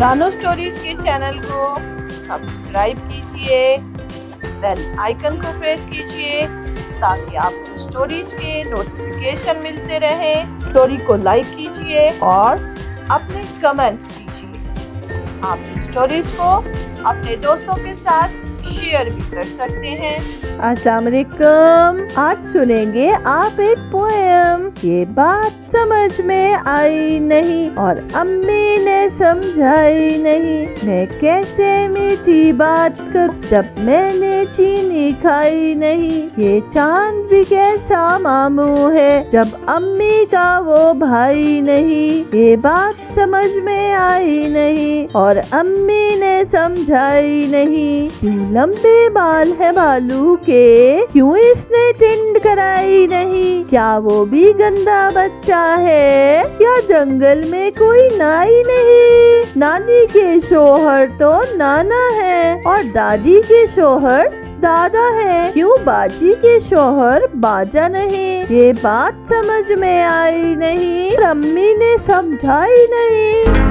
रानो स्टोरीज के चैनल को सब्सक्राइब कीजिए, बेल आइकन को प्रेस कीजिए ताकि आपको स्टोरीज के नोटिफिकेशन मिलते रहे। स्टोरी को लाइक कीजिए और अपने कमेंट्स दीजिए। आप स्टोरीज को अपने दोस्तों के साथ शेयर भी कर सकते हैं। अस्सलाम वालेकुम। आज सुनेंगे आप एक पोएम। ये बात समझ में आई नहीं और अम्मी ने समझाई नहीं, मैं कैसे मीठी बात कर जब मैंने चीनी खाई नहीं। ये चांद भी कैसा मामू है जब अम्मी का वो भाई नहीं। ये बात समझ में आई नहीं और अम्मी ने समझाई नहीं। क्यों लंबे बाल है बालू के, क्यों इसने टिंड कराई नहीं। क्या वो भी गंदा बच्चा है या जंगल में कोई नाई नहीं। नानी के शोहर तो नाना है और दादी के शोहर दादा है, क्यों बाजी के शोहर बाजा नहीं। ये बात समझ में आई नहीं, अम्मी ने समझाई नहीं।